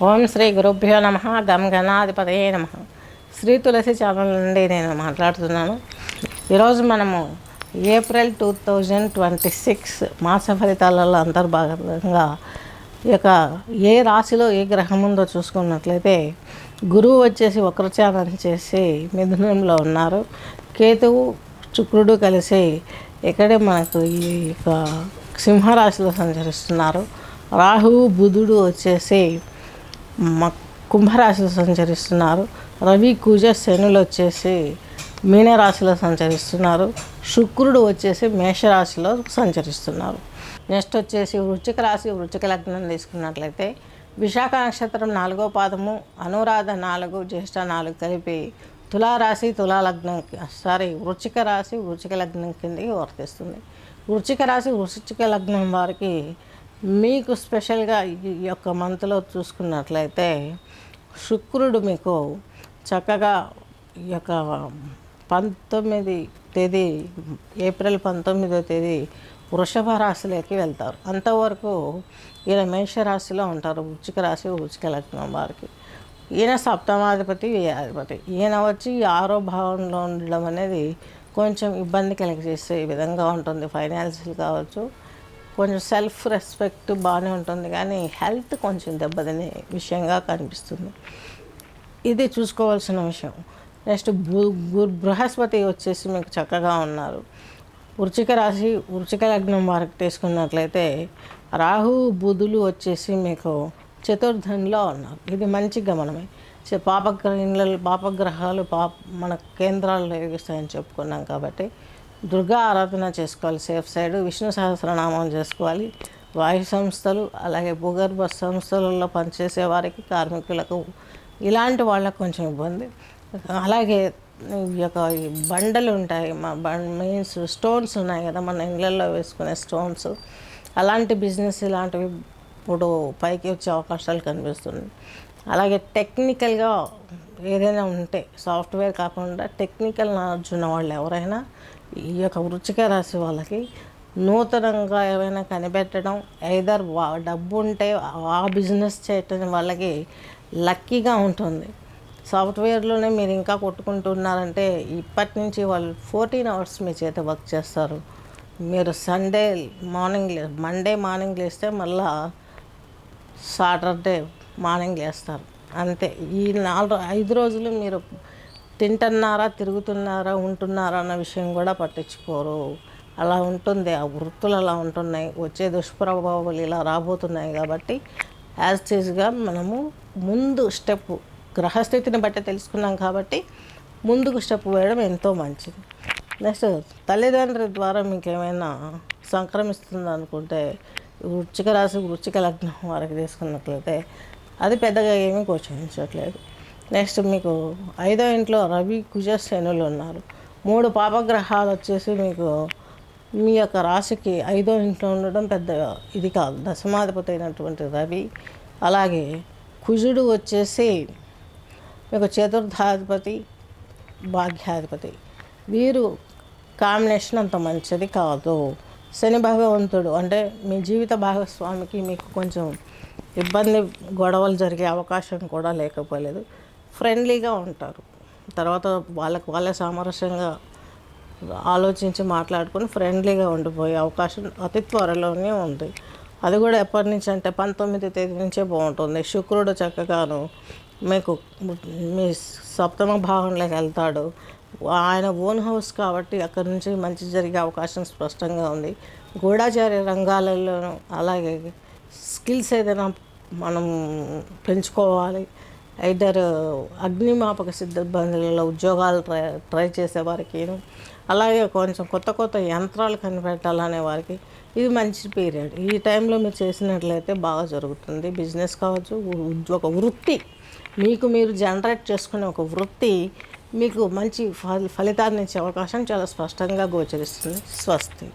ఓం శ్రీ గురుభ్యో నమ. గం గణాధిపతయే నమ. శ్రీ తులసి ఛానల్ నుండి నేను మాట్లాడుతున్నాను. ఈరోజు మనము ఏప్రిల్ 2026 మాస ఫలితాలలో అంతర్భాగంగా ఈ యొక్క ఏ రాశిలో ఏ గ్రహం ఉందో చూసుకున్నట్లయితే గురువు వచ్చేసి వక్రచారం చేసి మిథునంలో ఉన్నారు. కేతువు శుక్రుడు కలిసి ఇక్కడే మనకు ఈ యొక్క సింహరాశిలో సంచరిస్తున్నారు. రాహువు బుధుడు వచ్చేసి కుంభరాశిలో సంచరిస్తున్నారు. రవి కుజ శనులు వచ్చేసి మీనరాశిలో సంచరిస్తున్నారు. శుక్రుడు వచ్చేసి మేషరాశిలో సంచరిస్తున్నారు. నెక్స్ట్ వచ్చేసి వృశ్చిక రాశి వృశ్చిక లగ్నం తీసుకున్నట్లయితే విశాఖ నక్షత్రం 4వ పాదము, అనురాధ 4, జ్యేష్ఠ 4 కలిపి తులారాశి తులాలగ్నం వృశ్చిక రాశి వృశ్చిక లగ్నం కిందకి వర్తిస్తుంది. వృశ్చిక రాశి వృశ్చిక లగ్నం వారికి మీకు స్పెషల్గా ఈ యొక్క మంత్లో చూసుకున్నట్లయితే శుక్రుడు మీకు చక్కగా ఈ యొక్క 19 తేదీ ఏప్రిల్ 19వ తేదీ వృషభ రాశిలోకి వెళ్తారు. అంతవరకు ఈయన మేషరాశిలో ఉంటారు. వృశ్చిక రాశి వృశ్చిక లగ్నం వారికి ఈయన సప్తమాధిపతి వ్యయాధిపతి. ఈయన వచ్చి 6వ భావంలో ఉండడం అనేది కొంచెం ఇబ్బంది కలిగజేసే విధంగా ఉంటుంది. ఫైనాన్షియల్ కావచ్చు, కొంచెం సెల్ఫ్ రెస్పెక్ట్ బాగానే ఉంటుంది, కానీ హెల్త్ కొంచెం దెబ్బతినే విషయంగా కనిపిస్తుంది. ఇది చూసుకోవాల్సిన విషయం. నెక్స్ట్ బృహస్పతి వచ్చేసి మీకు చక్కగా ఉన్నారు. వృశ్చిక రాశి వృశ్చిక లగ్నం వారికి తీసుకున్నట్లయితే రాహు బుధులు వచ్చేసి మీకు చతుర్థంలో ఉన్నారు. ఇది మంచి గమనమే. పాపగ్రహాలు మన కేంద్రాల్లో యోగిస్తాయని చెప్పుకున్నాం కాబట్టి దుర్గా ఆరాధన చేసుకోవాలి. సేఫ్ సైడ్ విష్ణు సహస్రనామం చేసుకోవాలి. వాయు సంస్థలు అలాగే భూగర్భ సంస్థలలో పనిచేసే వారికి, కార్మికులకు, ఇలాంటి వాళ్ళకు కొంచెం ఇబ్బంది. అలాగే ఈ యొక్క బండలు ఉంటాయి, మెయిన్స్ స్టోన్స్ ఉన్నాయి కదా మన ఇళ్ళల్లో వేసుకునే స్టోన్స్, అలాంటి బిజినెస్ ఇలాంటివి ఇప్పుడు పైకి వచ్చే అవకాశాలు కనిపిస్తుంది. అలాగే టెక్నికల్గా ఏదైనా ఉంటే సాఫ్ట్వేర్ కాకుండా టెక్నికల్ నాలెడ్జ్ ఉన్న వాళ్ళు ఎవరైనా ఈ యొక్క వృశ్చిక రాశి వాళ్ళకి నూతనంగా ఏమైనా కనిపెట్టడం, ఐదర్ డబ్బు ఉంటే ఆ బిజినెస్ చేయటం వాళ్ళకి లక్కీగా ఉంటుంది. సాఫ్ట్వేర్లోనే మీరు ఇంకా కొట్టుకుంటున్నారంటే ఇప్పటి నుంచి వాళ్ళు 14 hours మీ చేత వర్క్ చేస్తారు. మీరు మండే మార్నింగ్ లేస్తే మళ్ళా సాటర్డే మార్నింగ్ లేస్తారు అంతే. ఈ 5 రోజులు మీరు తింటున్నారా, తిరుగుతున్నారా, ఉంటున్నారా అన్న విషయం కూడా పట్టించుకోరు. అలా ఉంటుంది. ఆ వృత్తులు అలా ఉంటున్నాయి. వచ్చే దుష్ప్రభావాలు ఇలా రాబోతున్నాయి. కాబట్టి యాజ్ టీజ్గా మనము ముందు స్టెప్ గ్రహస్థితిని బట్టి తెలుసుకున్నాం కాబట్టి ముందుకు స్టెప్ వేయడం ఎంతో మంచిది. నెక్స్ట్ తల్లిదండ్రుల ద్వారా మీకు ఏమైనా సంక్రమిస్తుంది అనుకుంటే వృశ్చిక రాశి వృశ్చిక లగ్నం వారికి తీసుకున్నట్లయితే అది పెద్దగా ఏమీ గోచరించట్లేదు. నెక్స్ట్ మీకు 5వ ఇంట్లో రవి కుజ శనులు ఉన్నారు. 3 పాపగ్రహాలు వచ్చేసి మీకు మీ యొక్క రాశికి 5వ ఇంట్లో ఉండడం పెద్ద ఇది కాదు. దశమాధిపతి అయినటువంటి రవి, అలాగే కుజుడు వచ్చేసి మీకు చతుర్థాధిపతి భాగ్యాధిపతి. వీరు కాంబినేషన్ అంత మంచిది కాదు. శని భగవంతుడు అంటే మీ జీవిత భాగస్వామికి మీకు కొంచెం ఇబ్బంది, గొడవలు జరిగే అవకాశం కూడా లేకపోలేదు. ఫ్రెండ్లీగా ఉంటారు. తర్వాత వాళ్ళే సామరస్యంగా ఆలోచించి మాట్లాడుకొని ఫ్రెండ్లీగా ఉండిపోయే అవకాశం అతి త్వరలోనే ఉంది. అది కూడా ఎప్పటి నుంచి అంటే 19వ తేదీ నుంచే బాగుంటుంది. శుక్రుడు చక్కగాను మీకు మీ సప్తమ భావంలోకి వెళ్తాడు. ఆయన ఓన్ హౌస్ కాబట్టి అక్కడి నుంచి మంచి జరిగే అవకాశం స్పష్టంగా ఉంది. గూఢచార్య రంగాలలో అలాగే స్కిల్స్ ఏదైనా మనం పెంచుకోవాలి. ఐదర్ అగ్నిమాపక సిబ్బందులలో ఉద్యోగాలు ట్రై చేసే వారికి, అలాగే కొంచెం కొత్త యంత్రాలు కనిపెట్టాలనే వారికి ఇది మంచి పీరియడ్. ఈ టైంలో మీరు చేసినట్లయితే బాగా జరుగుతుంది. బిజినెస్ కావచ్చు, ఒక వృత్తి మీకు మీరు జనరేట్ చేసుకునే ఒక వృత్తి మీకు మంచి ఫలితాన్ని ఇచ్చే అవకాశం చాలా స్పష్టంగా గోచరిస్తుంది. స్వస్తి.